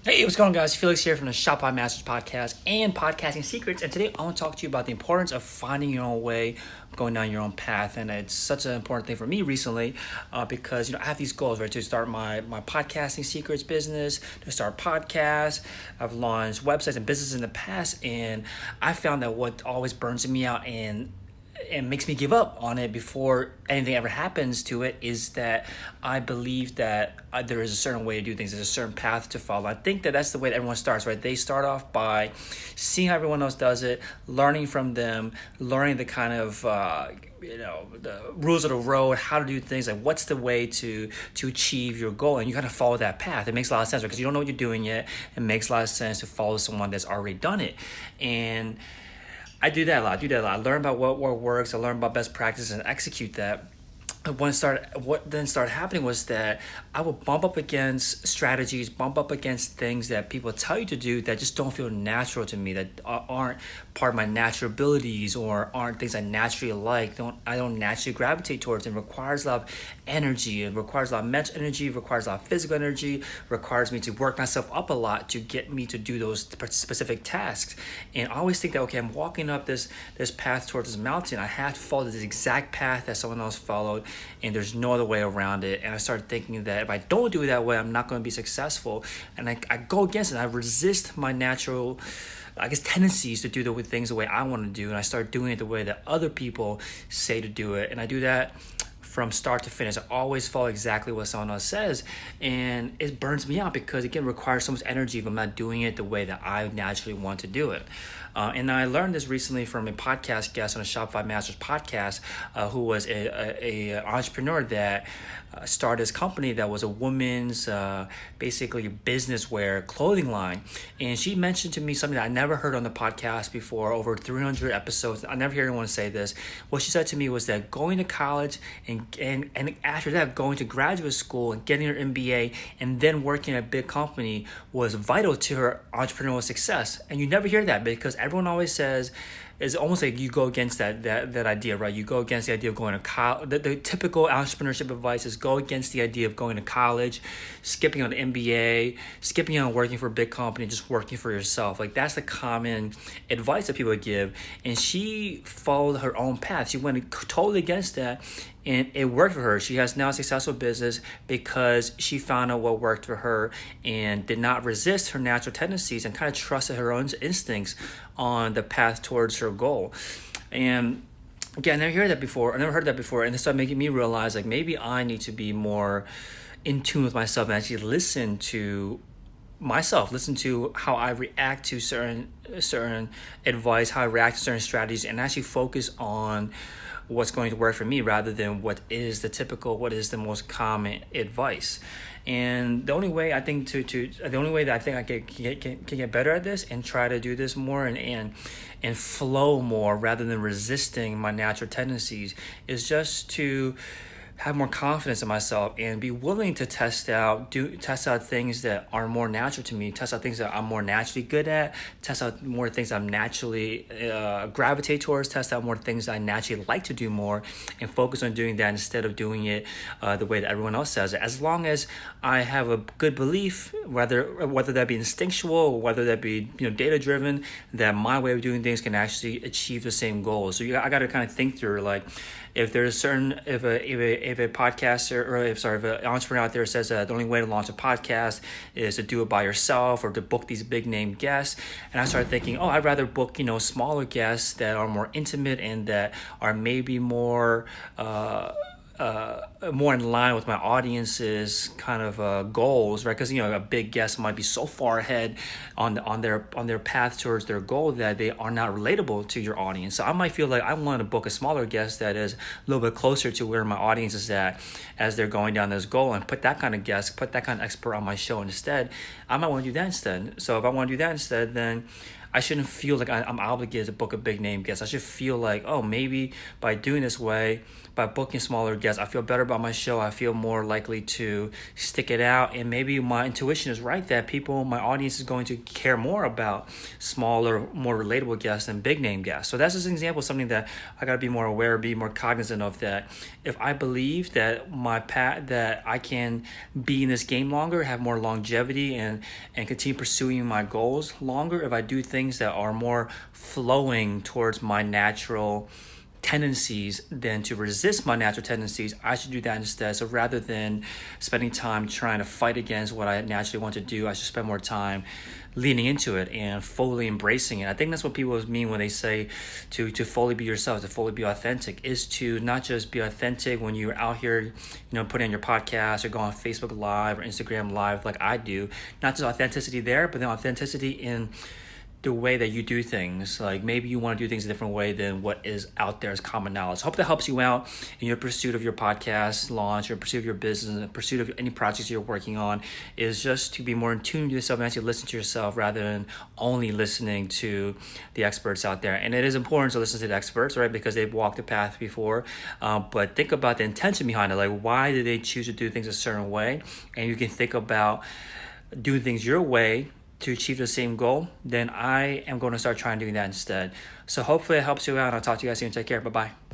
Hey, what's going on, guys? Felix here from the Shopify Masters Podcast and Podcasting Secrets. And today I want to talk to you about the importance of finding your own way, going down your own path. And it's such an important thing for me recently because, I have these goals, right? To start my podcasting secrets business, to start podcasts. I've launched websites and businesses in the past. And I found that what always burns me out and makes me give up on it before anything ever happens to it is that I believe that there is a certain way to do things. There's a certain path to follow. I think that that's the way that everyone starts, right? They start off by seeing how everyone else does it, learning from them, learning the kind of the rules of the road, how to do things, like what's the way to achieve your goal, and you kind of follow that path. It makes a lot of sense, right? Because you don't know what you're doing yet. It makes a lot of sense to follow someone that's already done it. And I do that a lot. I learn about what works. I learn about best practices and execute that. What then started happening was that I would bump up against strategies, bump up against things that people tell you to do that just don't feel natural to me, that aren't part of my natural abilities or aren't things I naturally like. I don't naturally gravitate towards. It requires a lot of energy. It requires a lot of mental energy. It requires a lot of physical energy. It requires me to work myself up a lot to get me to do those specific tasks. And I always think that, okay, I'm walking up this path towards this mountain. I have to follow this exact path that someone else followed, and there's no other way around it. And I started thinking that if I don't do it that way, I'm not going to be successful. And I go against it. I resist my natural, tendencies to do the things the way I want to do. And I start doing it the way that other people say to do it. And I do that from start to finish. I always follow exactly what someone else says. And it burns me out because, again, it requires so much energy if I'm not doing it the way that I naturally want to do it. And I learned this recently from a podcast guest on a Shopify Masters podcast who was a entrepreneur that started his company that was a woman's basically business wear clothing line. And she mentioned to me something that I never heard on the podcast before, over 300 episodes. I never heard anyone say this. What she said to me was that going to college and after that going to graduate school and getting her MBA and then working at a big company was vital to her entrepreneurial success. And you never hear that because everyone always says, it's almost like you go against that idea, right? You go against the idea of going to college. The typical entrepreneurship advice is go against the idea of going to college, skipping on an MBA, skipping on working for a big company, just working for yourself. Like, that's the common advice that people give. And she followed her own path. She went totally against that. And it worked for her. She has now a successful business because she found out what worked for her and did not resist her natural tendencies and kind of trusted her own instincts on the path towards her goal. And again, I never heard that before. And it started making me realize, like, maybe I need to be more in tune with myself and actually listen to myself, listen to how I react to certain advice, how I react to certain strategies, and actually focus on what's going to work for me rather than what is the most common advice. And the only way I think I can get better at this and try to do this more and flow more rather than resisting my natural tendencies is just to have more confidence in myself and be willing to test out things that are more natural to me, test out things that I'm more naturally good at, test out more things I'm naturally gravitate towards, test out more things I naturally like to do more, and focus on doing that instead of doing it the way that everyone else says it. As long as I have a good belief, whether that be instinctual or whether that be data driven, that my way of doing things can actually achieve the same goals. So I got to kind of think through, like, if there's if a podcaster or if an entrepreneur out there says that the only way to launch a podcast is to do it by yourself or to book these big name guests, and I started thinking, I'd rather book smaller guests that are more intimate and that are maybe more in line with my audience's kind of goals, right? Because a big guest might be so far ahead on their path towards their goal that they are not relatable to your audience. So I might feel like I want to book a smaller guest that is a little bit closer to where my audience is at as they're going down this goal, and put that kind of guest, put that kind of expert on my show instead. I might want to do that instead. So if I want to do that instead, then I shouldn't feel like I'm obligated to book a big name guest. I should feel like, oh, maybe by doing this way, by booking smaller guests, I feel better about my show. I feel more likely to stick it out. And maybe my intuition is right that people, my audience is going to care more about smaller, more relatable guests than big name guests. So that's just an example of something that I got to be more aware, be more cognizant of, that if I believe that that I can be in this game longer, have more longevity, and continue pursuing my goals longer, if I do things that are more flowing towards my natural tendencies than to resist my natural tendencies, I should do that instead. So rather than spending time trying to fight against what I naturally want to do, I should spend more time leaning into it and fully embracing it. I think that's what people mean when they say to fully be yourself, to fully be authentic, is to not just be authentic when you're out here, putting on your podcast or go on Facebook Live or Instagram Live like I do. Not just authenticity there, but then authenticity in the way that you do things. Like maybe you want to do things a different way than what is out there as common knowledge. Hope that helps you out in your pursuit of your podcast launch, or pursuit of your business, or pursuit of any projects you're working on, is just to be more in tune with yourself and actually listen to yourself rather than only listening to the experts out there. And it is important to listen to the experts, right? Because they've walked the path before. But think about the intention behind it. Like, why did they choose to do things a certain way? And you can think about doing things your way to achieve the same goal. Then I am going to start trying doing that instead. So hopefully it helps you out. I'll talk to you guys soon. Take care. Bye-bye.